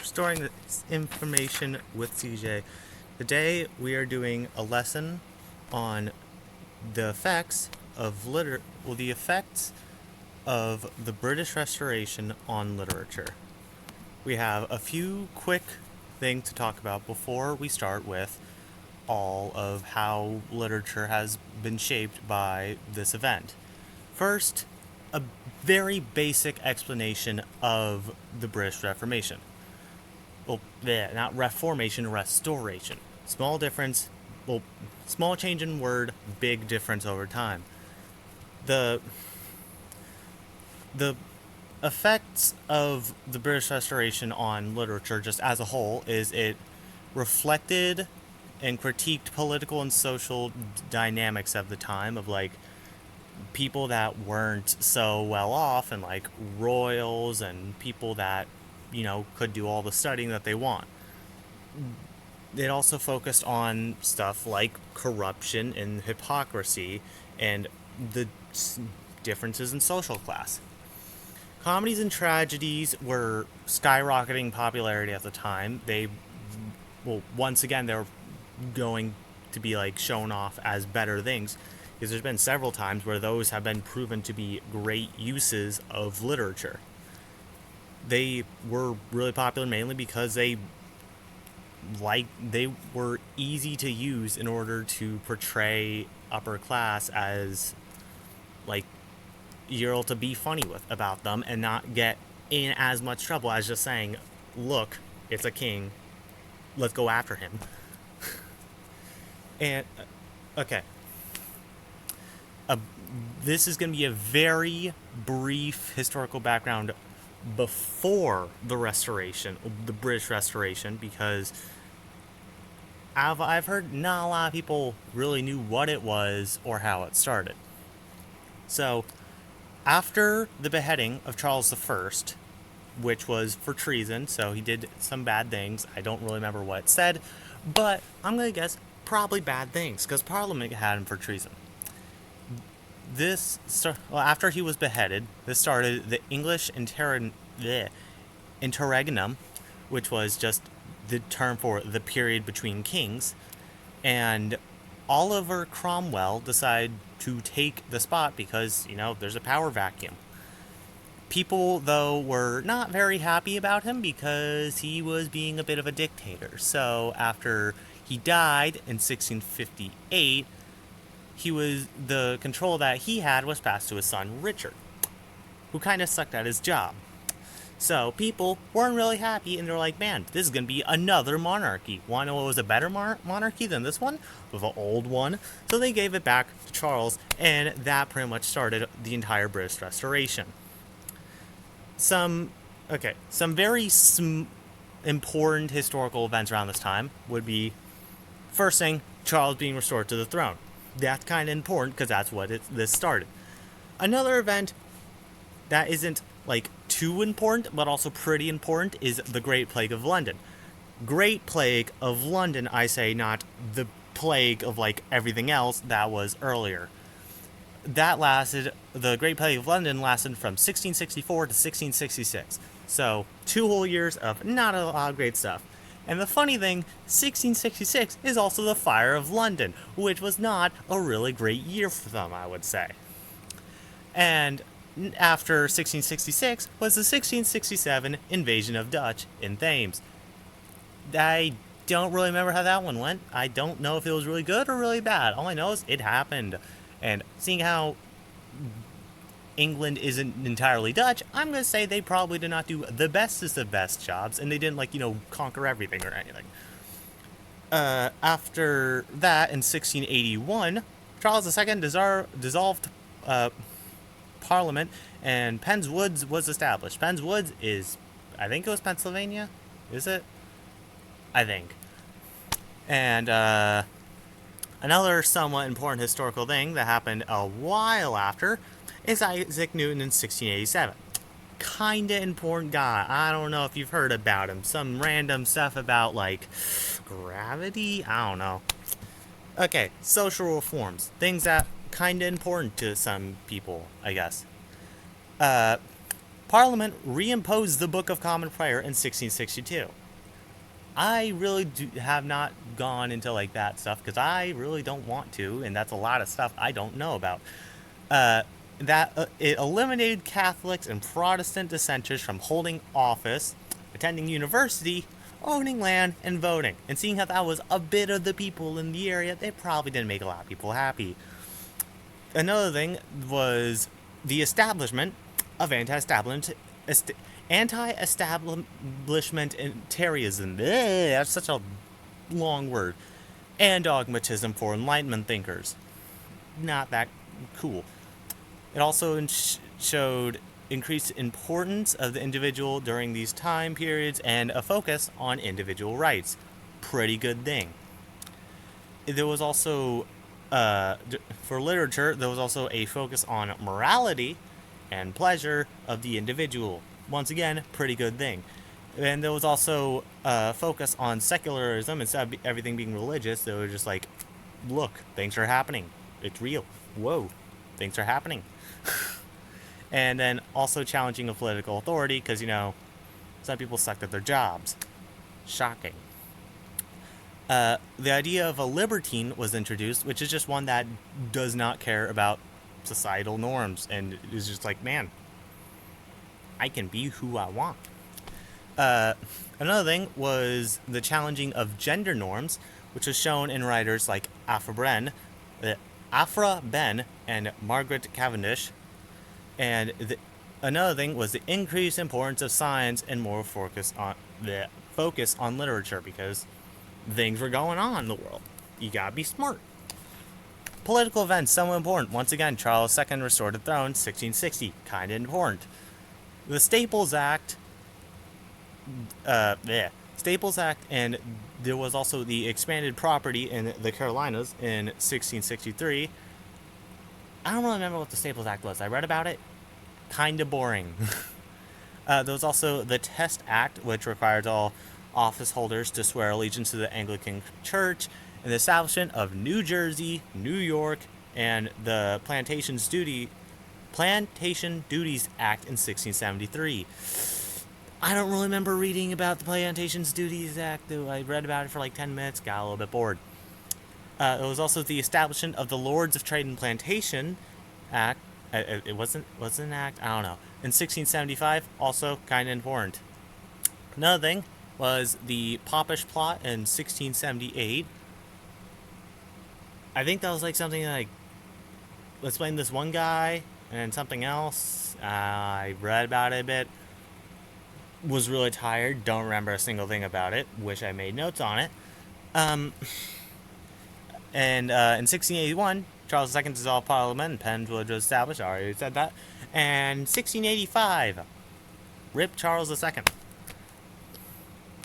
Storing the information with CJ. Today we are doing a lesson on the effects of the effects of the British Restoration on literature. We have a few quick things to talk about before we start with all of how literature has been shaped by this event. First, a very basic explanation of the British Reformation. Well, not reformation, restoration. Small difference, small change in word, big difference over time. The effects of the British Restoration on literature just as a whole is it reflected and critiqued political and social dynamics of the time of people that weren't so well off and royals and people that could do all the studying that they want. It also focused on stuff like corruption and hypocrisy and the differences in social class. Comedies and tragedies were skyrocketing popularity at the time. Once again, they're going to be shown off as better things, because there's been several times where those have been proven to be great uses of literature. They were really popular mainly because they were easy to use in order to portray upper class as you're able to be funny about them and not get in as much trouble as just saying, look, it's a king, let's go after him. And okay, this is going to be a very brief historical background before the Restoration, the British Restoration, because I've heard not a lot of people really knew what it was or how it started. So, after the beheading of Charles I, which was for treason, so he did some bad things. I don't really remember what it said, but I'm going to guess probably bad things, because Parliament had him for treason. After he was beheaded, this started the English interregnum, which was just the term for the period between kings, and Oliver Cromwell decided to take the spot because, there's a power vacuum. People, though, were not very happy about him because he was being a bit of a dictator. So after he died in 1658, the control that he had was passed to his son Richard, who kind of sucked at his job. So people weren't really happy, and they're like, man, this is going to be another monarchy. Want to know what was a better monarchy than this one? The old one. So they gave it back to Charles, and that pretty much started the entire British Restoration. Some very important historical events around this time would be, first thing, Charles being restored to the throne. That's kind of important because that's what this started. Another event that isn't too important but also pretty important is the Great Plague of London. Great Plague of London, I say, not the plague of everything else that was earlier. The Great Plague of London lasted from 1664 to 1666. So 2 whole years of not a lot of great stuff. And the funny thing, 1666 is also the Fire of London, which was not a really great year for them, I would say. And after 1666 was the 1667 invasion of Dutch in Thames. I don't really remember how that one went. I don't know if it was really good or really bad. All I know is it happened. And seeing how England isn't entirely Dutch, I'm going to say they probably did not do the bestest of best jobs, and they didn't conquer everything or anything. After that, in 1681, Charles II dissolved Parliament, and Penn's Woods was established. Penn's Woods is, I think it was Pennsylvania, is it? I think. And another somewhat important historical thing that happened a while after is Isaac Newton in 1687. Kinda important guy. I don't know if you've heard about him. Some random stuff about gravity? I don't know. Okay, social reforms. Things that kinda important to some people, I guess. Parliament reimposed the Book of Common Prayer in 1662. I really have not gone into like that stuff because I really don't want to, and that's a lot of stuff I don't know about. It eliminated Catholics and Protestant dissenters from holding office, attending university, owning land, and voting. And seeing how that was a bit of the people in the area, it probably didn't make a lot of people happy. Another thing was the establishment of anti-establishmentarianism. That's such a long word. And dogmatism for Enlightenment thinkers. Not that cool. It also showed increased importance of the individual during these time periods and a focus on individual rights. Pretty good thing. There was also, for literature, there was also a focus on morality and pleasure of the individual. Once again, pretty good thing. And there was also a focus on secularism. Instead of everything being religious, they were just like, look, things are happening. It's real. Whoa, things are happening. And then also challenging of political authority because, some people sucked at their jobs. Shocking. The idea of a libertine was introduced, which is just one that does not care about societal norms and is just like, man, I can be who I want. Another thing was the challenging of gender norms, which was shown in writers like Aphra Behn and Margaret Cavendish. And another thing was the increased importance of science and more focus on literature because things were going on in the world. You gotta be smart. Political events, somewhat important. Once again, Charles II restored the throne, 1660. Kinda important. The Staples Act. Staples Act, and there was also the expanded property in the Carolinas in 1663. I don't really remember what the Staples Act was. I read about it. Kinda boring. There was also the Test Act, which required all office holders to swear allegiance to the Anglican Church, and the establishment of New Jersey, New York, and the Plantation Duties Act in 1673. I don't really remember reading about the Plantation Duties Act, though I read about it for like 10 minutes, got a little bit bored. It was also the establishment of the Lords of Trade and Plantation Act. It wasn't an act, I don't know. In 1675, also kind of important. Another thing was the Popish Plot in 1678. I think that was like something like, let's blame this one guy and something else. I read about it a bit. Was really tired. Don't remember a single thing about it. Wish I made notes on it. And in 1681, Charles II dissolved Parliament and Penn's village was established. I already said that. And 1685, RIP Charles II.